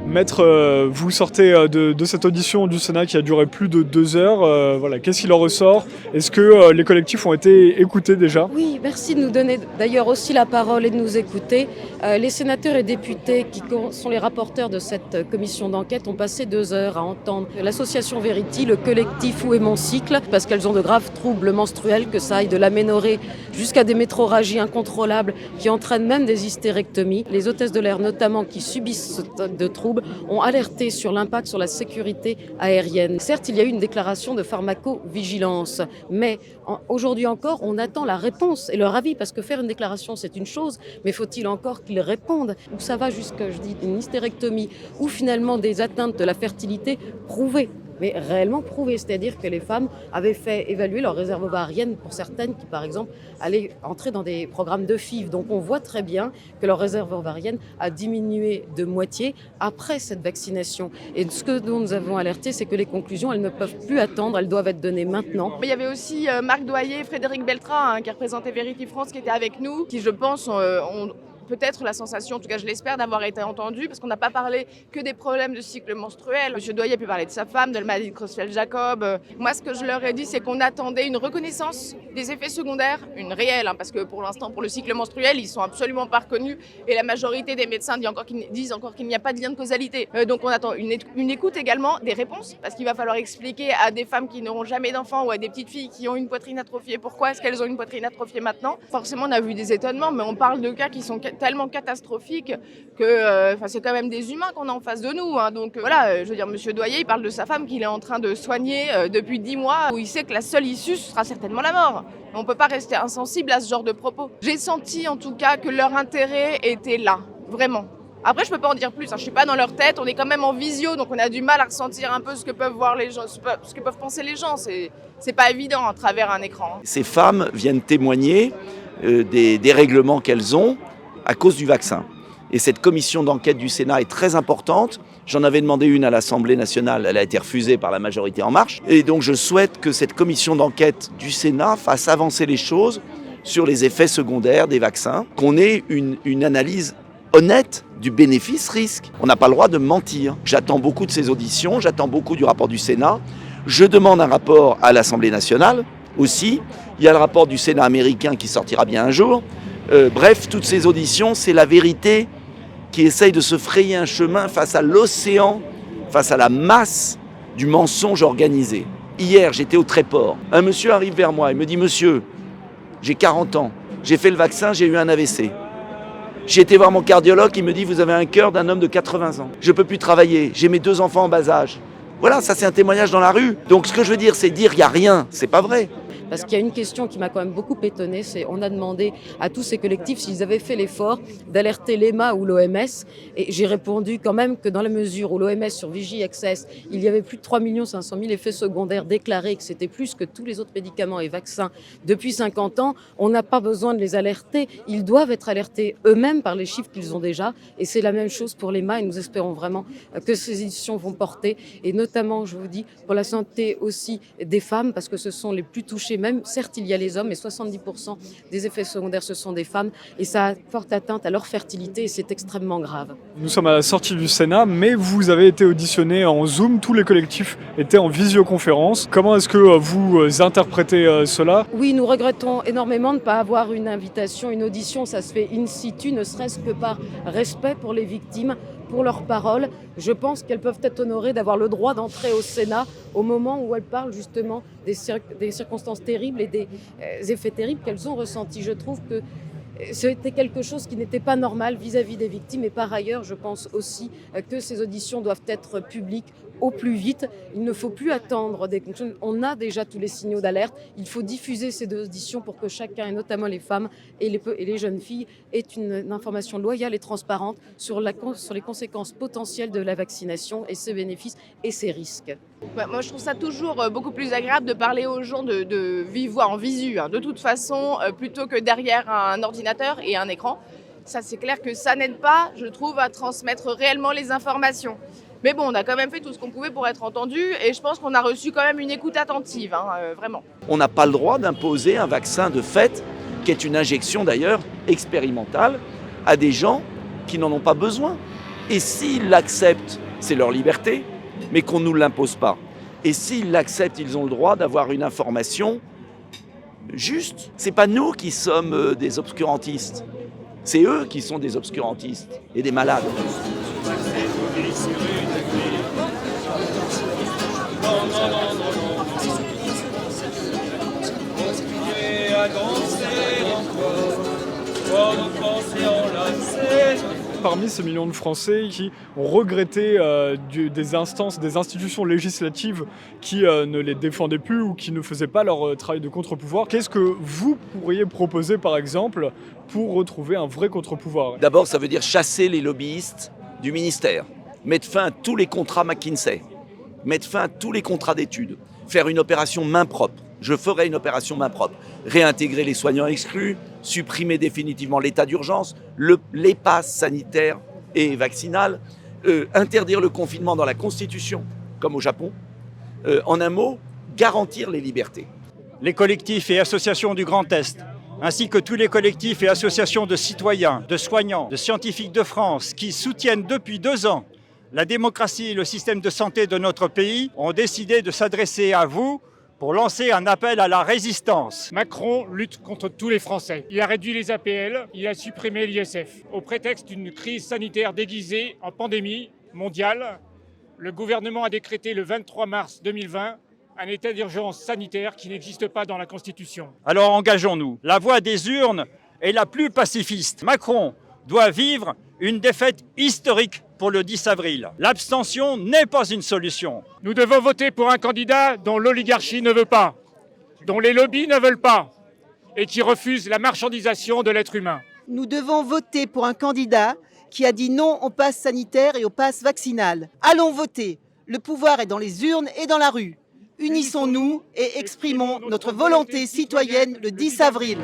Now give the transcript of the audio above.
Maître, vous sortez de cette audition du Sénat qui a duré plus de 2 heures. Voilà, qu'est-ce qu'il en ressort? Est-ce que les collectifs ont été écoutés déjà? Oui, merci de nous donner d'ailleurs aussi la parole et de nous écouter. Les sénateurs et députés qui sont les rapporteurs de cette commission d'enquête ont passé 2 heures à entendre l'association Verity, le collectif Où est mon cycle, parce qu'elles ont de graves troubles menstruels, que ça aille de l'aménorrhée jusqu'à des métrorragies incontrôlables qui entraînent même des hystérectomies. Les hôtesses de l'air notamment qui subissent ce type de troubles ont alerté sur l'impact sur la sécurité aérienne. Certes, il y a eu une déclaration de pharmacovigilance, mais aujourd'hui encore, on attend la réponse et leur avis, parce que faire une déclaration, c'est une chose, mais faut-il encore qu'ils répondent? Où ça va jusqu'à, je dis, une hystérectomie ou finalement des atteintes de la fertilité prouvées, mais réellement prouvées, c'est-à-dire que les femmes avaient fait évaluer leur réserve ovarienne pour certaines qui, par exemple, allaient entrer dans des programmes de FIV. Donc on voit très bien que leur réserve ovarienne a diminué de moitié après cette vaccination. Et ce que nous avons alerté, c'est que les conclusions, elles ne peuvent plus attendre, elles doivent être données maintenant. Mais il y avait aussi Marc Doyer, Frédéric Beltran, qui représentait Verity France, qui était avec nous, qui, je pense, ont peut-être la sensation, en tout cas je l'espère, d'avoir été entendu, parce qu'on n'a pas parlé que des problèmes de cycle menstruel. Monsieur Doyer a pu parler de sa femme, de la maladie de Creutzfeldt-Jakob. Moi, ce que je leur ai dit, c'est qu'on attendait une reconnaissance des effets secondaires, une réelle, parce que pour l'instant, pour le cycle menstruel, ils sont absolument pas reconnus, et la majorité des médecins disent encore qu'il n'y a pas de lien de causalité. Donc on attend une écoute également, des réponses, parce qu'il va falloir expliquer à des femmes qui n'auront jamais d'enfants ou à des petites filles qui ont une poitrine atrophiée, pourquoi est-ce qu'elles ont une poitrine atrophiée maintenant. Forcément, on a vu des étonnements, mais on parle de cas qui sont tellement catastrophiques que c'est quand même des humains qu'on a en face de nous. Donc voilà, je veux dire, monsieur Doyer, il parle de sa femme qu'il est en train de soigner depuis 10 mois, où il sait que la seule issue sera certainement la mort. On ne peut pas rester insensible à ce genre de propos. J'ai senti en tout cas que leur intérêt était là, vraiment. Après, je peux pas en dire plus, je suis pas dans leur tête, on est quand même en visio, donc on a du mal à ressentir un peu ce que peuvent voir les gens, ce que peuvent penser les gens. C'est pas évident à travers un écran. Ces femmes viennent témoigner des règlements qu'elles ont à cause du vaccin. Et cette commission d'enquête du Sénat est très importante. J'en avais demandé une à l'Assemblée nationale, elle a été refusée par la majorité En Marche. Et donc je souhaite que cette commission d'enquête du Sénat fasse avancer les choses sur les effets secondaires des vaccins, qu'on ait une analyse honnête du bénéfice-risque. On n'a pas le droit de mentir. J'attends beaucoup de ces auditions, j'attends beaucoup du rapport du Sénat. Je demande un rapport à l'Assemblée nationale aussi. Il y a le rapport du Sénat américain qui sortira bien un jour. Bref, toutes ces auditions, c'est la vérité qui essaye de se frayer un chemin face à l'océan, face à la masse du mensonge organisé. Hier, j'étais au Tréport. Un monsieur arrive vers moi et me dit « Monsieur, j'ai 40 ans, j'ai fait le vaccin, j'ai eu un AVC. J'ai été voir mon cardiologue, il me dit « Vous avez un cœur d'un homme de 80 ans. Je ne peux plus travailler, j'ai mes 2 enfants en bas âge. » Voilà, ça c'est un témoignage dans la rue. Donc ce que je veux dire, c'est dire qu'il n'y a rien, c'est pas vrai. Parce qu'il y a une question qui m'a quand même beaucoup étonnée, c'est on a demandé à tous ces collectifs s'ils avaient fait l'effort d'alerter l'EMA ou l'OMS. Et j'ai répondu quand même que dans la mesure où l'OMS sur Vigie Access, il y avait plus de 3 500 000 effets secondaires déclarés, que c'était plus que tous les autres médicaments et vaccins depuis 50 ans, on n'a pas besoin de les alerter. Ils doivent être alertés eux-mêmes par les chiffres qu'ils ont déjà. Et c'est la même chose pour l'EMA et nous espérons vraiment que ces éditions vont porter. Et notamment, je vous dis, pour la santé aussi des femmes, parce que ce sont les plus touchées. Même, certes, il y a les hommes, mais 70% des effets secondaires, ce sont des femmes. Et ça a forte atteinte à leur fertilité et c'est extrêmement grave. Nous sommes à la sortie du Sénat, mais vous avez été auditionné en Zoom. Tous les collectifs étaient en visioconférence. Comment est-ce que vous interprétez cela? Oui, nous regrettons énormément de ne pas avoir une invitation, une audition. Ça se fait in situ, ne serait-ce que par respect pour les victimes, pour leurs paroles. Je pense qu'elles peuvent être honorées d'avoir le droit d'entrer au Sénat au moment où elles parlent justement des circonstances terribles et des effets terribles qu'elles ont ressentis. Je trouve que c'était quelque chose qui n'était pas normal vis-à-vis des victimes. Et par ailleurs, je pense aussi que ces auditions doivent être publiques au plus vite. Il ne faut plus attendre des conclusions. On a déjà tous les signaux d'alerte. Il faut diffuser ces auditions pour que chacun, et notamment les femmes et les jeunes filles, aient une information loyale et transparente sur les conséquences potentielles de la vaccination et ses bénéfices et ses risques. Moi, je trouve ça toujours beaucoup plus agréable de parler aux gens de vive voix, en visu, de toute façon, plutôt que derrière un ordinateur et un écran. Ça, c'est clair que ça n'aide pas, je trouve, à transmettre réellement les informations. Mais bon, on a quand même fait tout ce qu'on pouvait pour être entendu et je pense qu'on a reçu quand même une écoute attentive, vraiment. On n'a pas le droit d'imposer un vaccin de fait, qui est une injection d'ailleurs expérimentale, à des gens qui n'en ont pas besoin. Et s'ils l'acceptent, c'est leur liberté, mais qu'on ne nous l'impose pas. Et s'ils l'acceptent, ils ont le droit d'avoir une information juste. Ce n'est pas nous qui sommes des obscurantistes. C'est eux qui sont des obscurantistes et des malades. Parmi ces millions de Français qui ont regretté des instances, des institutions législatives qui ne les défendaient plus ou qui ne faisaient pas leur travail de contre-pouvoir, qu'est-ce que vous pourriez proposer par exemple pour retrouver un vrai contre-pouvoir? D'abord, ça veut dire chasser les lobbyistes du ministère, mettre fin à tous les contrats McKinsey, mettre fin à tous les contrats d'études, faire une opération main propre. Je ferai une opération main propre. Réintégrer les soignants exclus, supprimer définitivement l'état d'urgence, les passes sanitaires et vaccinales, interdire le confinement dans la Constitution, comme au Japon. En un mot, garantir les libertés. Les collectifs et associations du Grand Est, ainsi que tous les collectifs et associations de citoyens, de soignants, de scientifiques de France qui soutiennent depuis 2 ans la démocratie et le système de santé de notre pays, ont décidé de s'adresser à vous pour lancer un appel à la résistance. Macron lutte contre tous les Français. Il a réduit les APL, il a supprimé l'ISF. Au prétexte d'une crise sanitaire déguisée en pandémie mondiale, le gouvernement a décrété le 23 mars 2020 un état d'urgence sanitaire qui n'existe pas dans la Constitution. Alors engageons-nous. La voie des urnes est la plus pacifiste. Macron doit vivre une défaite historique pour le 10 avril. L'abstention n'est pas une solution. Nous devons voter pour un candidat dont l'oligarchie ne veut pas, dont les lobbies ne veulent pas et qui refuse la marchandisation de l'être humain. Nous devons voter pour un candidat qui a dit non au pass sanitaire et au pass vaccinal. Allons voter. Le pouvoir est dans les urnes et dans la rue. Unissons-nous et exprimons notre volonté citoyenne le 10 avril.